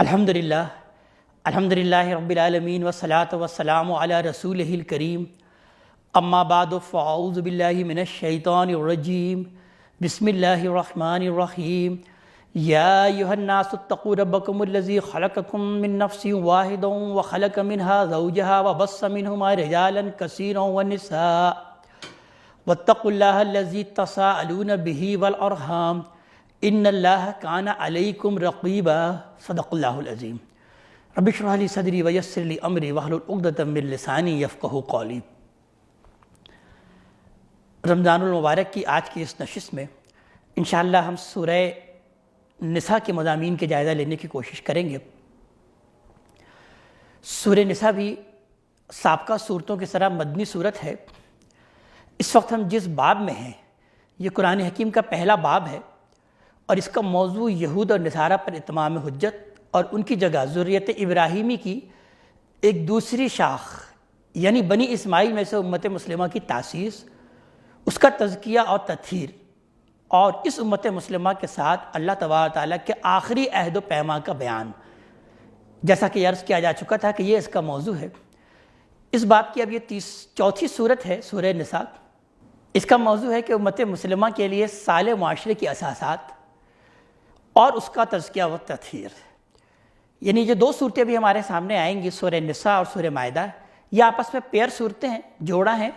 الحمدللہ رب العالمین والصلاة والسلام علی رسولہ الکریم اما بعد فاعوذ باللہ من الشیطان الرجیم بسم اللہ الرحمن الرحیم یا ایہا الناس اتقوا ربکم الذی خلقکم من نفس واحد وخلق منها زوجها وبث منہما رجالا کثیرا ونساء واتقوا اللہ الذی تساءلون بہ والارحام ان اللہ کان علیکم رقیبا صدق اللہ العظیم رب اشرح لی صدری ویسر لی امری واحلل عقدۃ من لسانی یفقہوا قولی۔ رمضان المبارک کی آج کی اس نشست میں انشاءاللہ ہم سورہ نساء کے مضامین کے جائزہ لینے کی کوشش کریں گے۔ سورہ نساء بھی سابقہ صورتوں کی طرح مدنی صورت ہے۔ اس وقت ہم جس باب میں ہیں یہ قرآن حکیم کا پہلا باب ہے اور اس کا موضوع یہود اور نصارہ پر اتمام حجت اور ان کی جگہ ذریت ابراہیمی کی ایک دوسری شاخ یعنی بنی اسماعیل میں سے امت مسلمہ کی تاسیس، اس کا تزکیہ اور تطہیر، اور اس امت مسلمہ کے ساتھ اللہ تبارک تعالیٰ کے آخری عہد و پیما کا بیان، جیسا کہ عرض کیا جا چکا تھا کہ یہ اس کا موضوع ہے۔ اس باب کی اب یہ چوتھی صورت ہے سورہ نساء۔ اس کا موضوع ہے کہ امت مسلمہ کے لیے صالح معاشرے کی اساسات اور اس کا تزکیہ و تطہیر، یعنی جو دو صورتیں بھی ہمارے سامنے آئیں گی، سورہ نساء اور سورہ مائدہ، یہ آپس میں پیر صورتیں ہیں، جوڑا ہیں،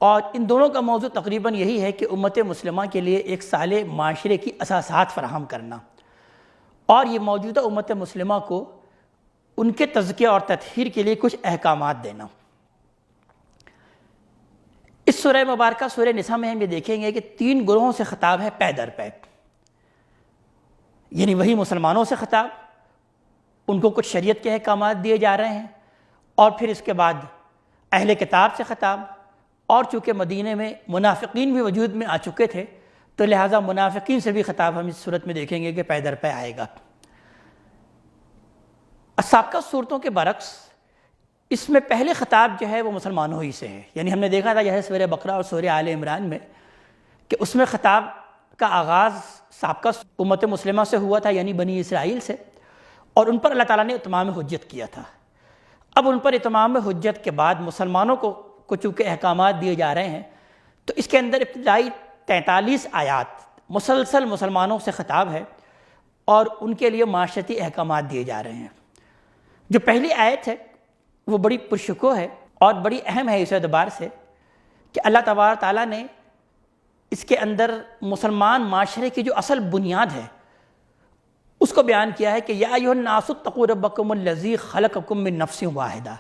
اور ان دونوں کا موضوع تقریباً یہی ہے کہ امت مسلمہ کے لیے ایک صالح معاشرے کی اساسات فراہم کرنا اور یہ موجودہ امت مسلمہ کو ان کے تزکیہ اور تطہیر کے لیے کچھ احکامات دینا۔ اس سورہ مبارکہ سورہ نساء میں ہم یہ دیکھیں گے کہ تین گروہوں سے خطاب ہے پے در پے، یعنی وہی مسلمانوں سے خطاب، ان کو کچھ شریعت کے احکامات دیے جا رہے ہیں، اور پھر اس کے بعد اہل کتاب سے خطاب، اور چونکہ مدینے میں منافقین بھی وجود میں آ چکے تھے تو لہٰذا منافقین سے بھی خطاب ہم اس صورت میں دیکھیں گے کہ پے در پے آئے گا۔ سابقہ صورتوں کے برعکس اس میں پہلے خطاب جو ہے وہ مسلمانوں ہی سے ہے، یعنی ہم نے دیکھا تھا جیسے سورہ بقرہ اور سورہ آل عمران میں کہ اس میں خطاب کا آغاز سابقہ امت مسلمہ سے ہوا تھا، یعنی بنی اسرائیل سے، اور ان پر اللہ تعالیٰ نے اتمام حجت کیا تھا۔ اب ان پر اتمام حجت کے بعد مسلمانوں کو چونکہ احکامات دیے جا رہے ہیں تو اس کے اندر ابتدائی 43 آیات مسلسل مسلمانوں سے خطاب ہے اور ان کے لیے معاشرتی احکامات دیے جا رہے ہیں۔ جو پہلی آیت ہے وہ بڑی پرشکوہ ہے اور بڑی اہم ہے اس اعتبار سے کہ اللہ تبارک تعالیٰ نے اس کے اندر مسلمان معاشرے کی جو اصل بنیاد ہے اس کو بیان کیا ہے کہ یا ایھا الناس اتقوا ربکم الذی خلقکم من نفس واحدہ،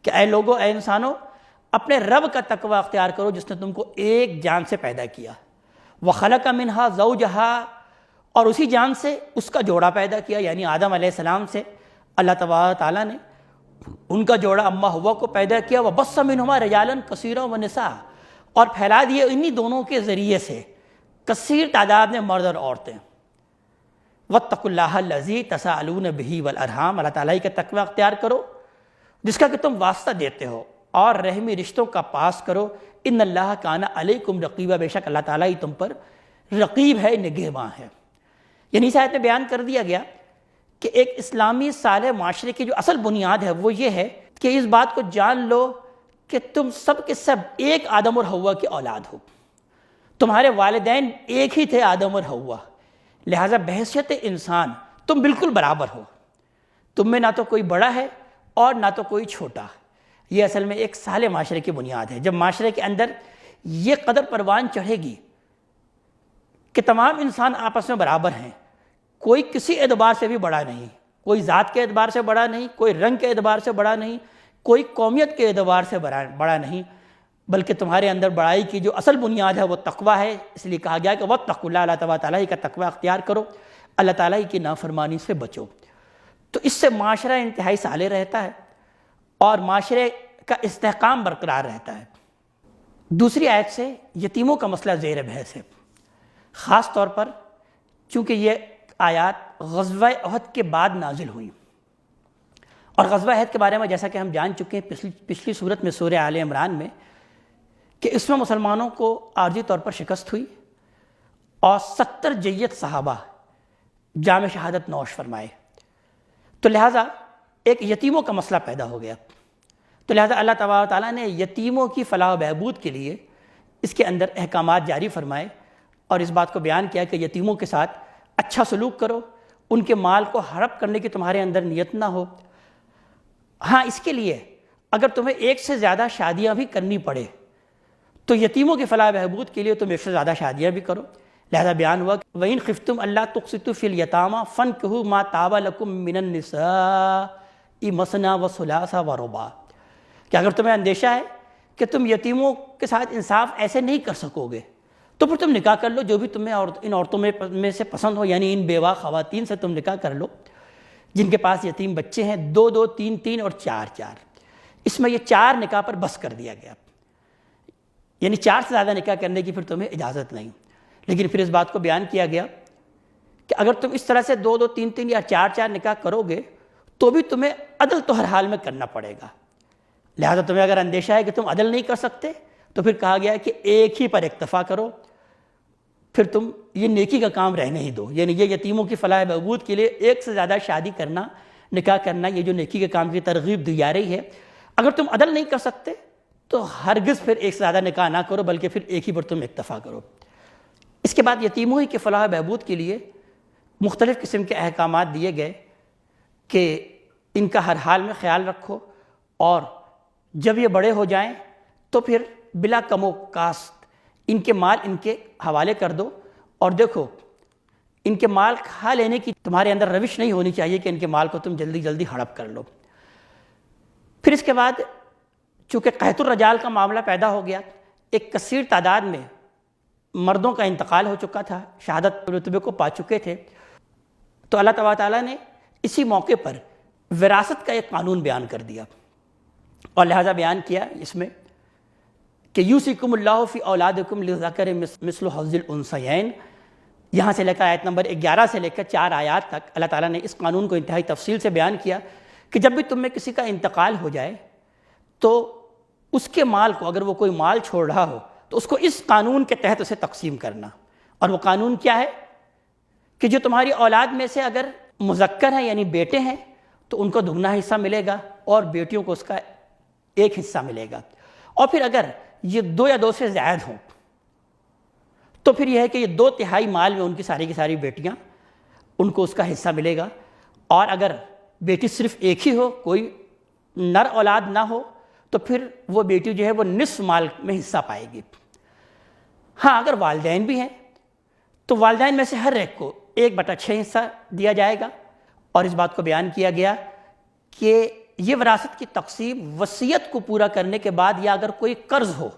کہ اے لوگو، اے انسانو، اپنے رب کا تقوی اختیار کرو جس نے تم کو ایک جان سے پیدا کیا، وخلق منہا زوجہا، اور اسی جان سے اس کا جوڑا پیدا کیا، یعنی آدم علیہ السلام سے اللہ تبارک تعالیٰ نے ان کا جوڑا اما ہوا کو پیدا کیا، وبث منہما رجالا کثیرا ونساء، اور پھیلا دیے انہی دونوں کے ذریعے سے کثیر تعداد میں مرد اور عورتیں۔ واتقوا اللہ الذی تساءلون بہ والارحام، اللہ تعالیٰ کا تقوی اختیار کرو جس کا کہ تم واسطہ دیتے ہو، اور رحمی رشتوں کا پاس کرو، ان اللہ کان علیکم رقیبا، بے شک اللہ تعالیٰ ہی تم پر رقیب ہے، نگہباں ہے۔ یعنی اس آیت میں بیان کر دیا گیا کہ ایک اسلامی صالح معاشرے کی جو اصل بنیاد ہے وہ یہ ہے کہ اس بات کو جان لو کہ تم سب کے سب ایک آدم اور حوا کی اولاد ہو، تمہارے والدین ایک ہی تھے، آدم اور حوا، لہٰذا بحیثیت انسان تم بالکل برابر ہو، تم میں نہ تو کوئی بڑا ہے اور نہ تو کوئی چھوٹا۔ یہ اصل میں ایک صالح معاشرے کی بنیاد ہے۔ جب معاشرے کے اندر یہ قدر پروان چڑھے گی کہ تمام انسان آپس میں برابر ہیں، کوئی کسی اعتبار سے بھی بڑا نہیں، کوئی ذات کے اعتبار سے بڑا نہیں، کوئی رنگ کے اعتبار سے بڑا نہیں، کوئی قومیت کے اعتبار سے بڑا نہیں، بلکہ تمہارے اندر بڑائی کی جو اصل بنیاد ہے وہ تقوی ہے، اس لیے کہا گیا کہ واتقوا اللہ، اللہ تبارک تعالیٰ کا تقوی اختیار کرو، اللہ تعالیٰ کی نافرمانی سے بچو۔ تو اس سے معاشرہ انتہائی صالح رہتا ہے اور معاشرے کا استحکام برقرار رہتا ہے۔ دوسری آیت سے یتیموں کا مسئلہ زیر بحث ہے، خاص طور پر چونکہ یہ آیات غزوہ احد کے بعد نازل ہوئیں، اور غزوہ احد کے بارے میں جیسا کہ ہم جان چکے ہیں پچھلی صورت میں سورہ آل عمران میں کہ اس میں مسلمانوں کو عارضی طور پر شکست ہوئی اور 70 جیت صحابہ جام شہادت نوش فرمائے۔ تو لہٰذا ایک یتیموں کا مسئلہ پیدا ہو گیا، تو لہٰذا اللہ تبارک و تعالیٰ نے یتیموں کی فلاح و بہبود کے لیے اس کے اندر احکامات جاری فرمائے اور اس بات کو بیان کیا کہ یتیموں کے ساتھ اچھا سلوک کرو، ان کے مال کو ہڑپ کرنے کی تمہارے اندر نیت نہ ہو۔ ہاں، اس کے لیے اگر تمہیں ایک سے زیادہ شادیاں بھی کرنی پڑے تو یتیموں کی فلاح بہبود کے لیے تم ایک سے زیادہ شادیاں بھی کرو۔ لہذا بیان ہوا وَإِنْ خِفْتُمْ أَلَّا تُقْسِطُوا فِي الْيَتَامَىٰ فَانكِحُوا مَا طَابَ لَكُم مِّنَ النِّسَاءِ مَثْنَىٰ وَثُلَاثَ وَرُبَاعَ، کہ اگر تمہیں اندیشہ ہے کہ تم یتیموں کے ساتھ انصاف ایسے نہیں کر سکو گے تو پھر تم نکاح کر لو، جو بھی تمہیں ان عورتوں میں سے پسند ہو، یعنی ان بیوہ خواتین سے تم نکاح کر لو جن کے پاس یتیم بچے ہیں، 2 2 3 3 اور 4 4۔ اس میں یہ 4 نکاح پر بس کر دیا گیا، یعنی 4 سے زیادہ نکاح کرنے کی پھر تمہیں اجازت نہیں۔ لیکن پھر اس بات کو بیان کیا گیا کہ اگر تم اس طرح سے 2 2 3 3 یا 4 4 نکاح کرو گے تو بھی تمہیں عدل تو ہر حال میں کرنا پڑے گا۔ لہذا تمہیں اگر اندیشہ ہے کہ تم عدل نہیں کر سکتے تو پھر کہا گیا ہے کہ ایک ہی پر اکتفا کرو، پھر تم یہ نیکی کا کام رہنے ہی دو، یعنی یہ یتیموں کی فلاح بہبود کے لیے ایک سے زیادہ شادی کرنا، نکاح کرنا، یہ جو نیکی کے کام کی ترغیب دی جا رہی ہے، اگر تم عدل نہیں کر سکتے تو ہرگز پھر ایک سے زیادہ نکاح نہ کرو، بلکہ پھر ایک ہی پر تم اکتفا کرو۔ اس کے بعد یتیموں ہی کی فلاح بہبود کے لیے مختلف قسم کے احکامات دیے گئے کہ ان کا ہر حال میں خیال رکھو، اور جب یہ بڑے ہو جائیں تو پھر بلا کم و کاست ان کے مال ان کے حوالے کر دو، اور دیکھو ان کے مال کھا لینے کی تمہارے اندر روش نہیں ہونی چاہیے کہ ان کے مال کو تم جلدی جلدی ہڑپ کر لو۔ پھر اس کے بعد چونکہ قحط الرجال کا معاملہ پیدا ہو گیا، ایک کثیر تعداد میں مردوں کا انتقال ہو چکا تھا، شہادت رتبے کو پا چکے تھے، تو اللہ تبارک تعالیٰ نے اسی موقع پر وراثت کا ایک قانون بیان کر دیا، اور لہذا بیان کیا اس میں کہ یوصیکم اللہ فی اولادکم للذکر مثل حظ الانثیین، یہاں سے لے کر آیت نمبر 11 سے لے کر 4 آیات تک اللہ تعالیٰ نے اس قانون کو انتہائی تفصیل سے بیان کیا کہ جب بھی تم میں کسی کا انتقال ہو جائے تو اس کے مال کو، اگر وہ کوئی مال چھوڑ رہا ہو تو اس کو اس قانون کے تحت اسے تقسیم کرنا۔ اور وہ قانون کیا ہے کہ جو تمہاری اولاد میں سے اگر مذکر ہیں یعنی بیٹے ہیں تو ان کو دگنا حصہ ملے گا، اور بیٹیوں کو اس کا ایک حصہ ملے گا، اور پھر اگر یہ 2 یا 2 سے زائد ہوں تو پھر یہ ہے کہ یہ 2/3 مال میں ان کی ساری کی ساری بیٹیاں، ان کو اس کا حصہ ملے گا، اور اگر بیٹی صرف ایک ہی ہو، کوئی نر اولاد نہ ہو، تو پھر وہ بیٹی جو ہے وہ نصف مال میں حصہ پائے گی۔ ہاں، اگر والدین بھی ہیں تو والدین میں سے ہر ایک کو 1/6 حصہ دیا جائے گا، اور اس بات کو بیان کیا گیا کہ یہ وراثت کی تقسیم وصیت کو پورا کرنے کے بعد، یا اگر کوئی قرض ہو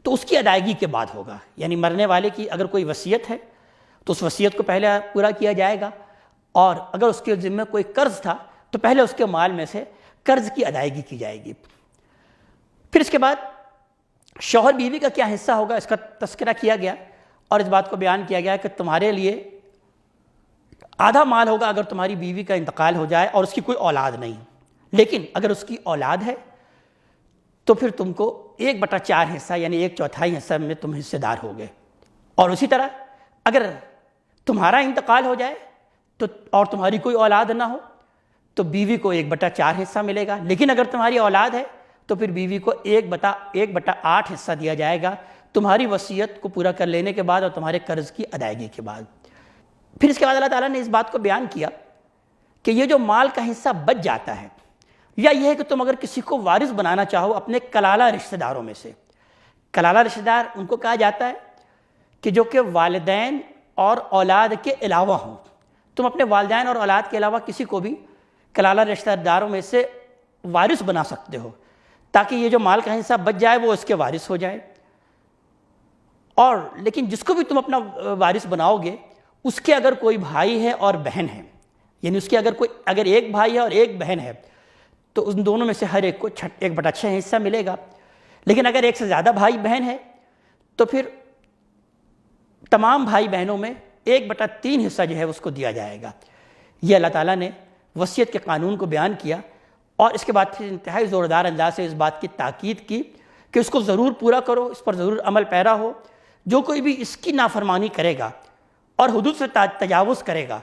تو اس کی ادائیگی کے بعد ہوگا، یعنی مرنے والے کی اگر کوئی وصیت ہے تو اس وصیت کو پہلے پورا کیا جائے گا، اور اگر اس کے ذمہ کوئی قرض تھا تو پہلے اس کے مال میں سے قرض کی ادائیگی کی جائے گی۔ پھر اس کے بعد شوہر بیوی کا کیا حصہ ہوگا اس کا تذکرہ کیا گیا، اور اس بات کو بیان کیا گیا کہ تمہارے لیے آدھا مال ہوگا اگر تمہاری بیوی کا انتقال ہو جائے اور اس کی کوئی اولاد نہیں، لیکن اگر اس کی اولاد ہے تو پھر تم کو 1/4 حصہ یعنی 1/4 حصہ میں تم حصے دار ہوگے۔ اور اسی طرح اگر تمہارا انتقال ہو جائے تو اور تمہاری کوئی اولاد نہ ہو تو بیوی کو 1/4 حصہ ملے گا، لیکن اگر تمہاری اولاد ہے تو پھر بیوی کو 1/8 حصہ دیا جائے گا تمہاری وصیت کو پورا کر لینے کے بعد اور تمہارے قرض کی ادائیگی کے بعد۔ پھر اس کے بعد اللہ تعالیٰ نے اس بات کو بیان کیا کہ یہ جو مال کا حصہ بچ جاتا ہے، یا یہ ہے کہ تم اگر کسی کو وارث بنانا چاہو اپنے کلالہ رشتہ داروں میں سے، کلالہ رشتہ دار ان کو کہا جاتا ہے کہ جو کہ والدین اور اولاد کے علاوہ ہوں، تم اپنے والدین اور اولاد کے علاوہ کسی کو بھی کلالہ رشتہ داروں میں سے وارث بنا سکتے ہو، تاکہ یہ جو مال کا حصہ بچ جائے وہ اس کے وارث ہو جائے۔ اور لیکن جس کو بھی تم اپنا وارث بناؤ گے اس کے اگر کوئی بھائی ہے اور بہن ہے، یعنی اس کے اگر ایک بھائی ہے اور ایک بہن ہے تو ان دونوں میں سے ہر ایک کو 1/6 حصہ ملے گا، لیکن اگر ایک سے زیادہ بھائی بہن ہے تو پھر تمام بھائی بہنوں میں 1/3 حصہ جو ہے اس کو دیا جائے گا۔ یہ اللہ تعالیٰ نے وصیت کے قانون کو بیان کیا، اور اس کے بعد پھر انتہائی زوردار انداز سے اس بات کی تاکید کی کہ اس کو ضرور پورا کرو، اس پر ضرور عمل پیرا ہو، جو کوئی بھی اس کی نافرمانی کرے گا اور حدود سے تجاوز کرے گا،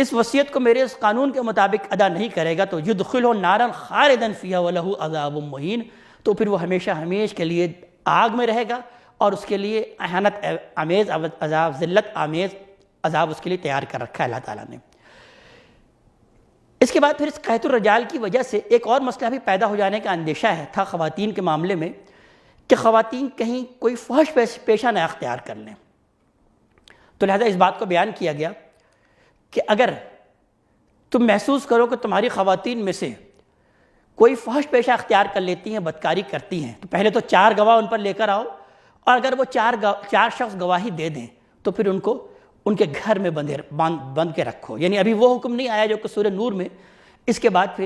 اس وصیت کو میرے اس قانون کے مطابق ادا نہیں کرے گا تو یدخلہ نارا خالدا فیہا ولہ عذاب مہین، تو پھر وہ ہمیشہ ہمیش کے لیے آگ میں رہے گا اور اس کے لیے اہانت آمیز عذاب، ذلت آمیز عذاب اس کے لیے تیار کر رکھا ہے اللہ تعالیٰ نے۔ اس کے بعد پھر اس قحط الرجال کی وجہ سے ایک اور مسئلہ بھی پیدا ہو جانے کا اندیشہ تھا خواتین کے معاملے میں، کہ خواتین کہیں کوئی فحش پیشہ نہ اختیار کر لیں۔ تو لہذا اس بات کو بیان کیا گیا کہ اگر تم محسوس کرو کہ تمہاری خواتین میں سے کوئی فحش پیشہ اختیار کر لیتی ہیں، بدکاری کرتی ہیں، تو پہلے تو 4 گواہ ان پر لے کر آؤ، اور اگر وہ 4 شخص گواہی دے دیں تو پھر ان کو ان کے گھر میں بند کے رکھو۔ یعنی ابھی وہ حکم نہیں آیا جو کہ سورہ نور میں، اس کے بعد پھر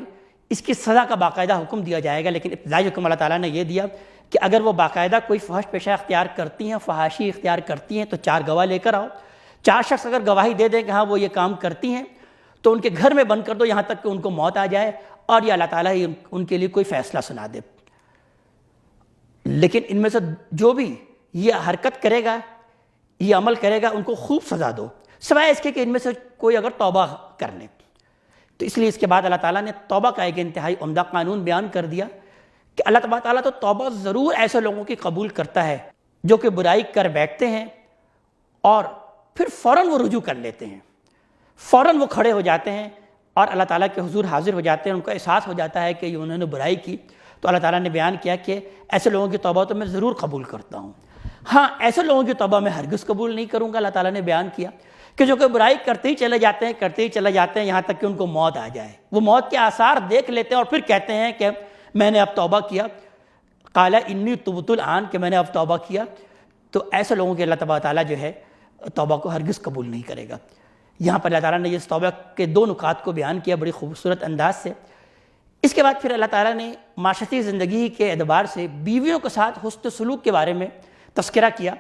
اس کی سزا کا باقاعدہ حکم دیا جائے گا، لیکن ابتدائی حکم اللہ تعالیٰ نے یہ دیا کہ اگر وہ باقاعدہ کوئی فحش پیشہ اختیار کرتی ہیں، فحاشی اختیار کرتی ہیں، تو 4 گواہ لے کر آؤ۔ 4 شخص اگر گواہی دے دیں کہ ہاں وہ یہ کام کرتی ہیں تو ان کے گھر میں بند کر دو یہاں تک کہ ان کو موت آ جائے، اور یہ اللہ تعالیٰ ہی ان کے لیے کوئی فیصلہ سنا دے۔ لیکن ان میں سے جو بھی یہ حرکت کرے گا، یہ عمل کرے گا، ان کو خوب سزا دو، سوائے اس کے کہ ان میں سے کوئی اگر توبہ کر لے۔ تو اس لیے اس کے بعد اللہ تعالیٰ نے توبہ کا ایک انتہائی عمدہ قانون بیان کر دیا کہ اللہ تعالیٰ تو توبہ ضرور ایسے لوگوں کی قبول کرتا ہے جو کہ برائی کر بیٹھتے ہیں اور پھر فوراً وہ رجوع کر لیتے ہیں، فوراً وہ کھڑے ہو جاتے ہیں اور اللہ تعالیٰ کے حضور حاضر ہو جاتے ہیں، ان کو احساس ہو جاتا ہے کہ یہ انہوں نے برائی کی۔ تو اللہ تعالیٰ نے بیان کیا کہ ایسے لوگوں کی توبہ تو میں ضرور قبول کرتا ہوں، ہاں ایسے لوگوں کی توبہ میں ہرگز قبول نہیں کروں گا۔ اللہ تعالیٰ نے بیان کیا کہ جو کہ برائی کرتے ہی چلے جاتے ہیں، کرتے ہی چلے جاتے ہیں، یہاں تک کہ ان کو موت آ جائے، وہ موت کے آثار دیکھ لیتے ہیں اور پھر کہتے ہیں کہ میں نے اب توبہ کیا، قال انی تبت الآن، کہ میں نے اب توبہ کیا، تو ایسے لوگوں کے اللہ تعالیٰ جو ہے توبہ کو ہرگز قبول نہیں کرے گا۔ یہاں پر اللہ تعالیٰ نے اس توبہ کے 2 نکات کو بیان کیا بڑی خوبصورت انداز سے۔ اس کے بعد پھر اللہ تعالیٰ نے معاشرتی زندگی کے اعتبار سے بیویوں کے ساتھ حسن سلوک کے بارے میں تذکرہ کیا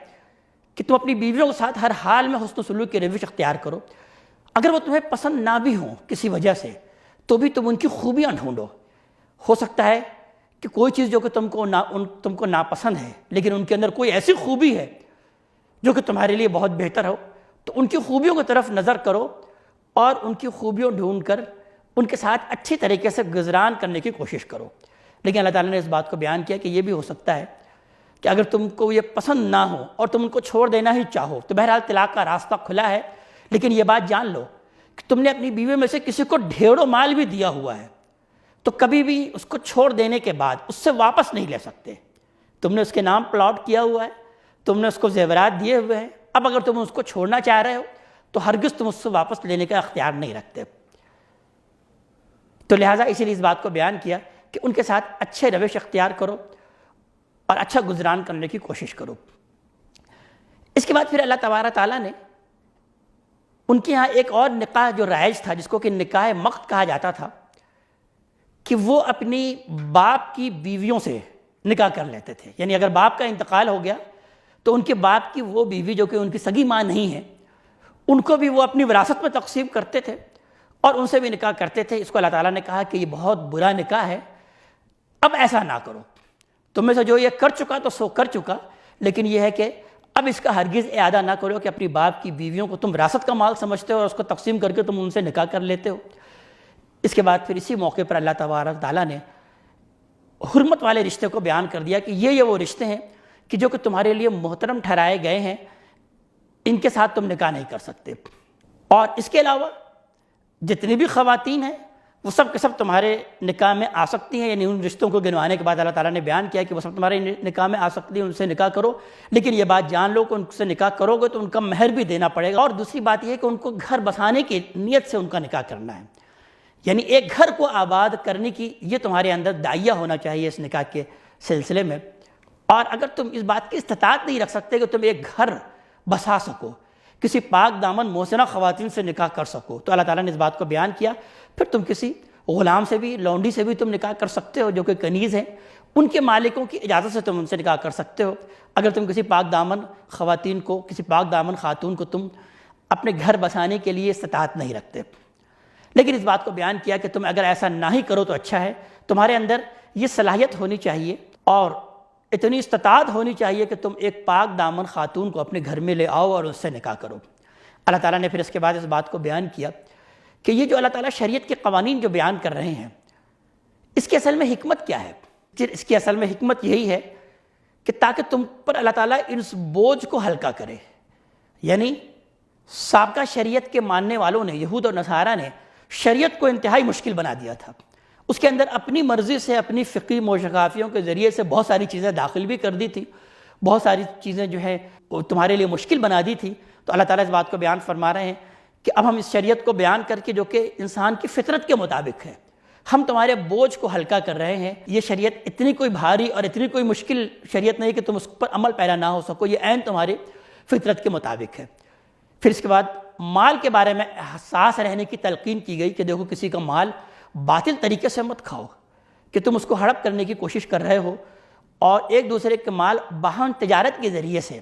کہ تم اپنی بیویوں کے ساتھ ہر حال میں حسن سلوک کی روش اختیار کرو، اگر وہ تمہیں پسند نہ بھی ہوں کسی وجہ سے تو بھی تم ان کی خوبیاں ڈھونڈو۔ ہو سکتا ہے کہ کوئی چیز جو کہ تم کو ناپسند ہے لیکن ان کے اندر کوئی ایسی خوبی ہے جو کہ تمہارے لیے بہت بہتر ہو، تو ان کی خوبیوں کی طرف نظر کرو اور ان کی خوبیوں ڈھونڈ کر ان کے ساتھ اچھی طریقے سے گزران کرنے کی کوشش کرو۔ لیکن اللہ تعالیٰ نے اس بات کو بیان کیا کہ یہ بھی ہو سکتا ہے کہ اگر تم کو یہ پسند نہ ہو اور تم ان کو چھوڑ دینا ہی چاہو تو بہرحال طلاق کا راستہ کھلا ہے، لیکن یہ بات جان لو کہ تم نے اپنی بیوی میں سے کسی کو ڈھیروں مال بھی دیا ہوا ہے تو کبھی بھی اس کو چھوڑ دینے کے بعد اس سے واپس نہیں لے سکتے۔ تم نے اس کے نام پلاٹ کیا ہوا ہے، تم نے اس کو زیورات دیے ہوئے ہیں، اب اگر تم اس کو چھوڑنا چاہ رہے ہو تو ہرگز تم اس سے واپس لینے کا اختیار نہیں رکھتے۔ تو لہٰذا اسی لیے اس بات کو بیان کیا کہ ان کے ساتھ اچھے روش اختیار کرو اور اچھا گزران کرنے کی کوشش کرو۔ اس کے بعد پھر اللہ تبارک تعالیٰ نے ان کے ہاں ایک اور نکاح جو رائج تھا جس کو کہ نکاح مقت کہا جاتا تھا، کہ وہ اپنی باپ کی بیویوں سے نکاح کر لیتے تھے۔ یعنی اگر باپ کا انتقال ہو گیا تو ان کے باپ کی وہ بیوی جو کہ ان کی سگی ماں نہیں ہے ان کو بھی وہ اپنی وراثت میں تقسیم کرتے تھے اور ان سے بھی نکاح کرتے تھے۔ اس کو اللہ تعالیٰ نے کہا کہ یہ بہت برا نکاح ہے، اب ایسا نہ کرو، تم میں سے جو یہ کر چکا تو سو کر چکا، لیکن یہ ہے کہ اب اس کا ہرگز اعادہ نہ کرو کہ اپنی باپ کی بیویوں کو تم وراثت کا مال سمجھتے ہو اور اس کو تقسیم کر کے تم ان سے نکاح کر لیتے ہو۔ اس کے بعد پھر اسی موقع پر اللہ تبارک تعالیٰ نے حرمت والے رشتے کو بیان کر دیا کہ یہ وہ رشتے ہیں کہ جو کہ تمہارے لیے محترم ٹھہرائے گئے ہیں، ان کے ساتھ تم نکاح نہیں کر سکتے۔ اور اس کے علاوہ جتنی بھی خواتین ہیں وہ سب کے سب تمہارے نکاح میں آ سکتی ہیں۔ یعنی ان رشتوں کو گنوانے کے بعد اللہ تعالیٰ نے بیان کیا کہ وہ سب تمہارے نکاح میں آ سکتی ہیں، ان سے نکاح کرو، لیکن یہ بات جان لو کہ ان سے نکاح کرو گے تو ان کا مہر بھی دینا پڑے گا۔ اور دوسری بات یہ ہے کہ ان کو گھر بسانے کی نیت سے ان کا نکاح کرنا ہے، یعنی ایک گھر کو آباد کرنے کی یہ تمہارے اندر داعیہ ہونا چاہیے اس نکاح کے سلسلے میں۔ اور اگر تم اس بات کی استطاعت نہیں رکھ سکتے کہ تم ایک گھر بسا سکو، کسی پاک دامن محسنہ خواتین سے نکاح کر سکو، تو اللہ تعالیٰ نے اس بات کو بیان کیا پھر تم کسی غلام سے بھی، لونڈی سے بھی تم نکاح کر سکتے ہو جو کہ کنیز ہیں، ان کے مالکوں کی اجازت سے تم ان سے نکاح کر سکتے ہو۔ اگر تم کسی پاک دامن خواتین کو، کسی پاک دامن خاتون کو تم اپنے گھر بسانے کے لیے استطاعت نہیں رکھتے، لیکن اس بات کو بیان کیا کہ تم اگر ایسا نہ ہی کرو تو اچھا ہے، تمہارے اندر یہ صلاحیت ہونی چاہیے اور اتنی استطاعت ہونی چاہیے کہ تم ایک پاک دامن خاتون کو اپنے گھر میں لے آؤ اور اس سے نکاح کرو۔ اللہ تعالیٰ نے پھر اس کے بعد اس بات کو بیان کیا کہ یہ جو اللہ تعالیٰ شریعت کے قوانین جو بیان کر رہے ہیں اس کی اصل میں حکمت کیا ہے؟ اس کی اصل میں حکمت یہی ہے کہ تاکہ تم پر اللہ تعالیٰ اس بوجھ کو ہلکا کرے. یعنی سابقہ شریعت کے ماننے والوں نے، یہود اور نصارہ نے، شریعت کو انتہائی مشکل بنا دیا تھا. اس کے اندر اپنی مرضی سے، اپنی فقہی موشقافیوں کے ذریعے سے بہت ساری چیزیں داخل بھی کر دی تھی، بہت ساری چیزیں جو ہے وہ تمہارے لیے مشکل بنا دی تھی. تو اللہ تعالیٰ اس بات کو بیان فرما رہے ہیں کہ اب ہم اس شریعت کو بیان کر کے، جو کہ انسان کی فطرت کے مطابق ہے، ہم تمہارے بوجھ کو ہلکا کر رہے ہیں. یہ شریعت اتنی کوئی بھاری اور اتنی کوئی مشکل شریعت نہیں کہ تم اس پر عمل پیرا نہ ہو سکو، یہ عین تمہارے فطرت کے مطابق ہے. پھر اس کے بعد مال کے بارے میں حساس رہنے کی تلقین کی گئی کہ دیکھو کسی کا مال باطل طریقے سے مت کھاؤ، کہ تم اس کو ہڑپ کرنے کی کوشش کر رہے ہو اور ایک دوسرے کے مال باہم تجارت کے ذریعے سے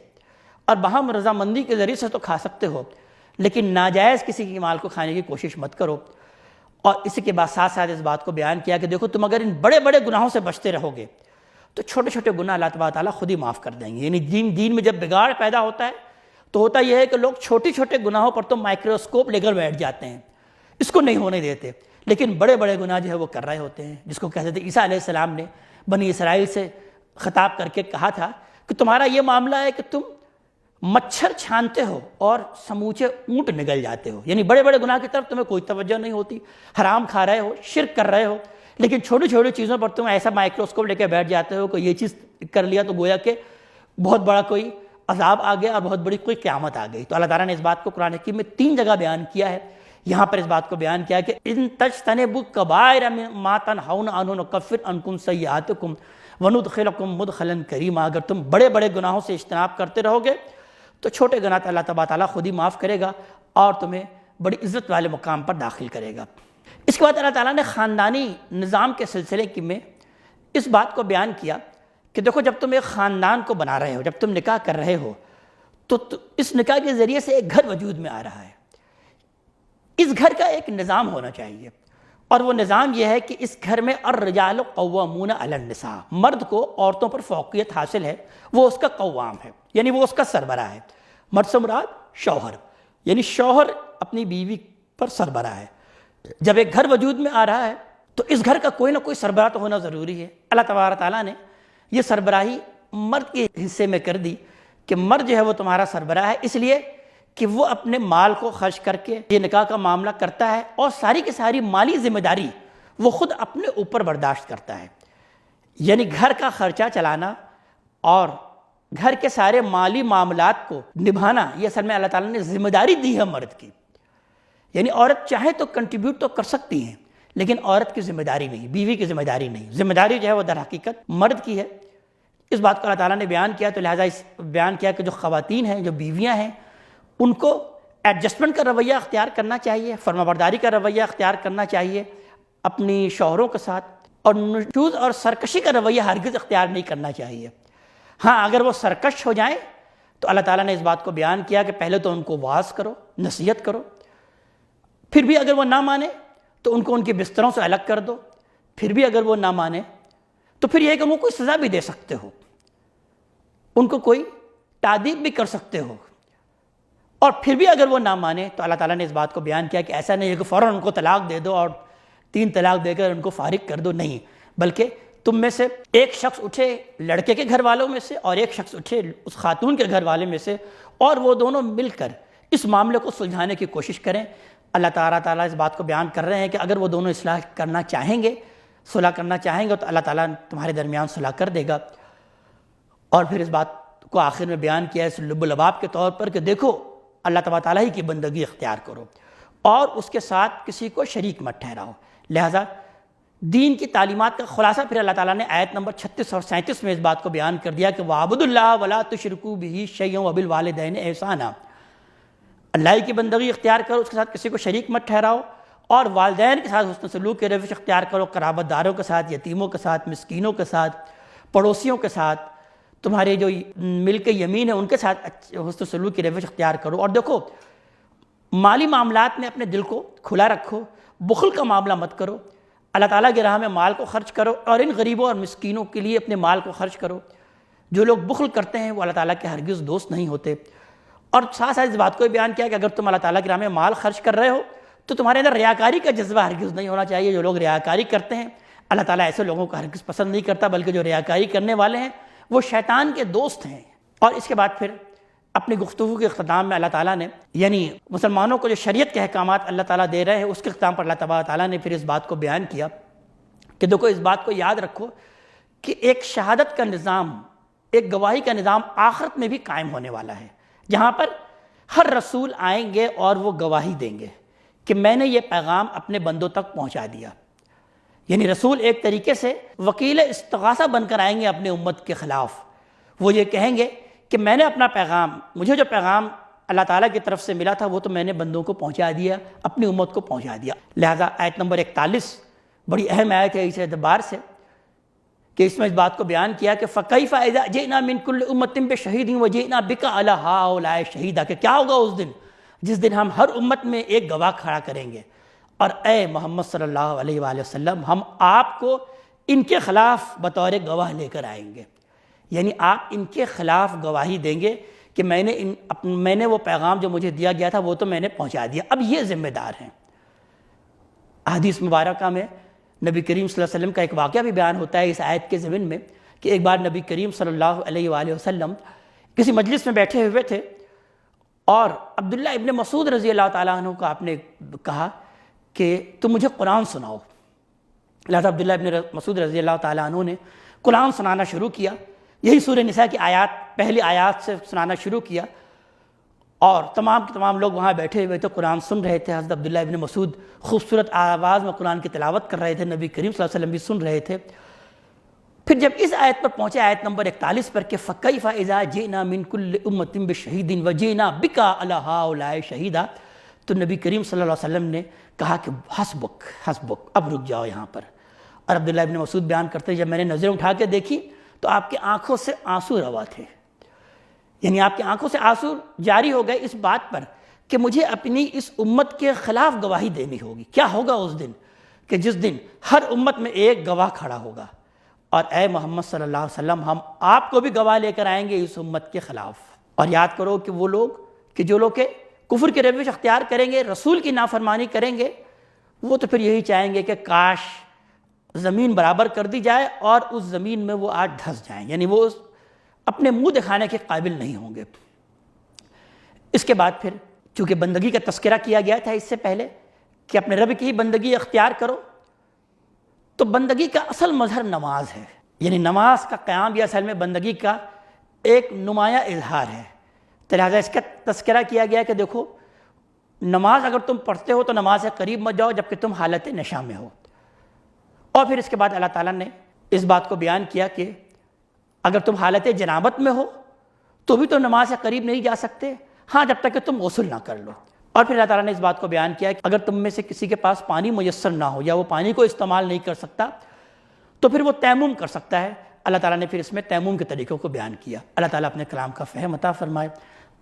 اور باہم رضامندی کے ذریعے سے تو کھا سکتے ہو، لیکن ناجائز کسی کے مال کو کھانے کی کوشش مت کرو. اور اسی کے بعد ساتھ ساتھ اس بات کو بیان کیا کہ دیکھو تم اگر ان بڑے بڑے گناہوں سے بچتے رہو گے تو چھوٹے چھوٹے گناہ اللہ تبارک تعالیٰ خود ہی معاف کر دیں گے. یعنی دین میں جب بگاڑ پیدا ہوتا ہے تو ہوتا یہ ہے کہ لوگ چھوٹے چھوٹے گناہوں پر تو مائکروسکوپ لے کر بیٹھ جاتے ہیں، اس کو نہیں ہونے دیتے، لیکن بڑے بڑے گناہ جو ہے وہ کر رہے ہوتے ہیں. جس کو کہتے تھے عیسیٰ علیہ السلام نے بنی اسرائیل سے خطاب کر کے کہا تھا کہ تمہارا یہ معاملہ ہے کہ تم مچھر چھانتے ہو اور سموچے اونٹ نگل جاتے ہو. یعنی بڑے بڑے گناہ کی طرف تمہیں کوئی توجہ نہیں ہوتی، حرام کھا رہے ہو، شرک کر رہے ہو، لیکن چھوٹی چھوٹی چیزوں پر تم ایسا مائکروسکوپ لے کے بیٹھ جاتے ہو کہ یہ چیز کر لیا تو گویا کہ بہت بڑا کوئی عذاب آ گیا اور بہت بڑی کوئی قیامت آ گئی. تو اللہ تعالیٰ نے اس بات کو قرآن حکیم میں 3 جگہ بیان کیا ہے. یہاں پر اس بات کو بیان کیا کہ ان تجتنبوا کبائر ما تنہون عنہ نکفر عنکم سیئاتکم وندخلکم مدخلا کریما. اگر تم بڑے بڑے گناہوں سے اجتناب کرتے رہو گے تو چھوٹے گناہ اللہ تبارک تعالیٰ خود ہی معاف کرے گا اور تمہیں بڑی عزت والے مقام پر داخل کرے گا. اس کے بعد اللہ تعالیٰ نے خاندانی نظام کے سلسلے میں اس بات کو بیان کیا کہ دیکھو جب تم ایک خاندان کو بنا رہے ہو، جب تم نکاح کر رہے ہو تو اس نکاح کے ذریعے سے ایک گھر وجود میں آ رہا ہے. اس گھر کا ایک نظام ہونا چاہیے اور وہ نظام یہ ہے کہ اس گھر میں الرجال قوامون علی النساء، مرد کو عورتوں پر فوقیت حاصل ہے، وہ اس کا قوام ہے، یعنی وہ اس کا سربراہ ہے. مرد سے مراد شوہر، یعنی شوہر اپنی بیوی پر سربراہ ہے. جب ایک گھر وجود میں آ رہا ہے تو اس گھر کا کوئی نہ کوئی سربراہ تو ہونا ضروری ہے. اللہ تبارک تعالیٰ نے یہ سربراہی مرد کے حصے میں کر دی کہ مرد جو ہے وہ تمہارا سربراہ ہے، اس لیے کہ وہ اپنے مال کو خرچ کر کے یہ نکاح کا معاملہ کرتا ہے اور ساری کی ساری مالی ذمہ داری وہ خود اپنے اوپر برداشت کرتا ہے. یعنی گھر کا خرچہ چلانا اور گھر کے سارے مالی معاملات کو نبھانا، یہ اصل میں اللہ تعالیٰ نے ذمہ داری دی ہے مرد کی. یعنی عورت چاہے تو کنٹریبیوٹ تو کر سکتی ہیں، لیکن عورت کی ذمہ داری نہیں، بیوی کی ذمہ داری نہیں. ذمہ داری جو ہے وہ در حقیقت مرد کی ہے. اس بات کو اللہ تعالیٰ نے بیان کیا، تو لہٰذا اس بیان کیا کہ جو خواتین ہیں، جو بیویاں ہیں، ان کو ایڈجسٹمنٹ کا رویہ اختیار کرنا چاہیے، فرما برداری کا رویہ اختیار کرنا چاہیے اپنی شوہروں کے ساتھ، اور نشوز اور سرکشی کا رویہ ہرگز اختیار نہیں کرنا چاہیے. ہاں اگر وہ سرکش ہو جائیں تو اللہ تعالیٰ نے اس بات کو بیان کیا کہ پہلے تو ان کو واعظ کرو، نصیحت کرو، پھر بھی اگر وہ نہ مانے تو ان کو ان کے بستروں سے الگ کر دو، پھر بھی اگر وہ نہ مانے تو پھر یہ ہے کہ وہ کوئی سزا بھی دے سکتے ہو، ان کو کوئی تعدیب بھی کر سکتے ہو. اور پھر بھی اگر وہ نہ مانے تو اللہ تعالیٰ نے اس بات کو بیان کیا کہ ایسا نہیں ہے کہ فوراً ان کو طلاق دے دو اور 3 طلاق دے کر ان کو فارغ کر دو، نہیں، بلکہ تم میں سے ایک شخص اٹھے لڑکے کے گھر والوں میں سے اور ایک شخص اٹھے اس خاتون کے گھر والے میں سے، اور وہ دونوں مل کر اس معاملے کو سلجھانے کی کوشش کریں. اللہ تعالیٰ اس بات کو بیان کر رہے ہیں کہ اگر وہ دونوں اصلاح کرنا چاہیں گے، صلح کرنا چاہیں گے، تو اللہ تعالیٰ تمہارے درمیان صلح کر دے گا. اور پھر اس بات کو آخر میں بیان کیا ہے لب و لباب کے طور پر کہ دیکھو اللہ تعالیٰ ہی کی بندگی اختیار کرو اور اس کے ساتھ کسی کو شریک مت ٹھہراؤ. لہٰذا دین کی تعلیمات کا خلاصہ پھر اللہ تعالیٰ نے آیت نمبر 36 اور 37 میں اس بات کو بیان کر دیا کہ وَاعْبُدُوا اللَّهَ وَلَا تُشْرِكُوا بِهِ شَيْئًا وَبِالْوَالِدَيْنِ إِحْسَانًا. اللہ کی بندگی اختیار کرو، اس کے ساتھ کسی کو شریک مت ٹھہراؤ، اور والدین کے ساتھ حسن سلوک کے روش اختیار کرو، قرابت داروں کے ساتھ، یتیموں کے ساتھ، مسکینوں کے ساتھ، پڑوسیوں کے ساتھ، تمہارے جو مل کے یمین ہے ان کے ساتھ حسن سلوک کی روش اختیار کرو. اور دیکھو مالی معاملات میں اپنے دل کو کھلا رکھو، بخل کا معاملہ مت کرو، اللہ تعالیٰ کی راہ میں مال کو خرچ کرو اور ان غریبوں اور مسکینوں کے لیے اپنے مال کو خرچ کرو. جو لوگ بخل کرتے ہیں وہ اللہ تعالیٰ کے ہرگز دوست نہیں ہوتے. اور ساتھ ساتھ اس بات کو بیان کیا کہ اگر تم اللہ تعالیٰ کی راہ میں مال خرچ کر رہے ہو تو تمہارے اندر ریاکاری کا جذبہ ہرگز نہیں ہونا چاہیے۔ جو لوگ ریاکاری کرتے ہیں اللہ تعالیٰ ایسے لوگوں کو ہرگز پسند نہیں کرتا، بلکہ جو ریاکاری کرنے والے ہیں وہ شیطان کے دوست ہیں۔ اور اس کے بعد پھر اپنی گفتگو کے اختتام میں اللہ تعالیٰ نے یعنی مسلمانوں کو جو شریعت کے احکامات اللہ تعالیٰ دے رہے ہیں اس کے اختتام پر اللہ تبارک تعالیٰ نے پھر اس بات کو بیان کیا کہ دیکھو اس بات کو یاد رکھو کہ ایک شہادت کا نظام، ایک گواہی کا نظام آخرت میں بھی قائم ہونے والا ہے، جہاں پر ہر رسول آئیں گے اور وہ گواہی دیں گے کہ میں نے یہ پیغام اپنے بندوں تک پہنچا دیا۔ یعنی رسول ایک طریقے سے وکیل استغاثہ بن کر آئیں گے اپنے امت کے خلاف۔ وہ یہ کہیں گے کہ میں نے اپنا پیغام، مجھے جو پیغام اللہ تعالیٰ کی طرف سے ملا تھا وہ تو میں نے بندوں کو پہنچا دیا، اپنی امت کو پہنچا دیا۔ لہذا آیت نمبر 41 بڑی اہم آیت ہے اس اعتبار سے کہ اس میں اس بات کو بیان کیا کہ فَكَيْفَ إِذَا جِئْنَا مِن كُلِّ أُمَّةٍ بِشَهِيدٍ وَجِئْنَا بِكَ عَلَىٰ هَٰؤُلَاءِ شَهِيدًا، کہ کیا ہوگا اس دن جس دن ہم ہر امت میں ایک گواہ کھڑا کریں گے، اور اے محمد صلی اللہ علیہ وآلہ وسلم ہم آپ کو ان کے خلاف بطور گواہ لے کر آئیں گے۔ یعنی آپ ان کے خلاف گواہی دیں گے کہ میں نے وہ پیغام جو مجھے دیا گیا تھا وہ تو میں نے پہنچا دیا، اب یہ ذمہ دار ہیں۔ حدیث مبارکہ میں نبی کریم صلی اللہ علیہ وسلم کا ایک واقعہ بھی بیان ہوتا ہے اس آیت کے ضمن میں کہ ایک بار نبی کریم صلی اللہ علیہ وآلہ وسلم کسی مجلس میں بیٹھے ہوئے تھے اور عبداللہ ابن مسعود رضی اللہ تعالیٰ عنہ کو آپ نے کہا کہ تم مجھے قرآن سناؤ۔ لہذا عبداللہ ابن مسعود رضی اللہ تعالیٰ عنہ نے قرآن سنانا شروع کیا، یہی سورہ نساء کی آیات، پہلی آیات سے سنانا شروع کیا، اور تمام لوگ وہاں بیٹھے ہوئے تھے، قرآن سن رہے تھے۔ حضرت عبداللہ ابن مسعود خوبصورت آواز میں قرآن کی تلاوت کر رہے تھے، نبی کریم صلی اللہ علیہ وسلم بھی سن رہے تھے۔ پھر جب اس آیت پر پہنچے، آیت نمبر 41 پر کہ فَكَيْفَ إِذَا جِئْنَا مِن كُلِّ أُمَّةٍ بِشَهِيدٍ وَجِئْنَا بِكَ عَلَىٰ هَٰؤُلَاءِ شَهِيدًا، تو نبی کریم صلی اللہ علیہ وسلم نے کہا کہ حسبک، اب رک جاؤ یہاں پر۔ اور عبداللہ ابن مسعود بیان کرتے ہیں جب میں نے نظریں اٹھا کے دیکھی تو آپ کی آنکھوں سے آنسو روا تھے، یعنی آپ کی آنکھوں سے آنسو جاری ہو گئے اس بات پر کہ مجھے اپنی اس امت کے خلاف گواہی دینی ہوگی۔ کیا ہوگا اس دن کہ جس دن ہر امت میں ایک گواہ کھڑا ہوگا، اور اے محمد صلی اللہ علیہ وسلم ہم آپ کو بھی گواہ لے کر آئیں گے اس امت کے خلاف۔ اور یاد کرو کہ وہ لوگ کہ جو لوگ کہ کفر کے روش اختیار کریں گے، رسول کی نافرمانی کریں گے، وہ تو پھر یہی چاہیں گے کہ کاش زمین برابر کر دی جائے اور اس زمین میں وہ آج دھس جائیں، یعنی وہ اپنے منہ دکھانے کے قابل نہیں ہوں گے۔ اس کے بعد پھر چونکہ بندگی کا تذکرہ کیا گیا تھا اس سے پہلے کہ اپنے رب کی ہی بندگی اختیار کرو، تو بندگی کا اصل مظہر نماز ہے، یعنی نماز کا قیام یہ اصل میں بندگی کا ایک نمایاں اظہار ہے۔ تو لہٰذا اس کا تذکرہ کیا گیا کہ دیکھو نماز اگر تم پڑھتے ہو تو نماز سے قریب مت جاؤ جبکہ تم حالت نشا میں ہو۔ اور پھر اس کے بعد اللہ تعالیٰ نے اس بات کو بیان کیا کہ اگر تم حالت جنابت میں ہو تو بھی تو نماز سے قریب نہیں جا سکتے، ہاں جب تک کہ تم غسل نہ کر لو۔ اور پھر اللہ تعالیٰ نے اس بات کو بیان کیا کہ اگر تم میں سے کسی کے پاس پانی میسر نہ ہو یا وہ پانی کو استعمال نہیں کر سکتا تو پھر وہ تیمم کر سکتا ہے۔ اللہ تعالیٰ نے پھر اس میں تیمم کے طریقوں کو بیان کیا۔ اللہ تعالیٰ اپنے کلام کا فہم عطا فرمائے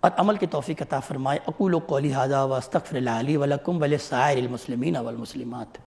اور عمل کی توفیق عطا فرمائے۔ اقول قولی ھذا واستغفر اللہ لی ولکم ولسائر المسلمین والمسلمات۔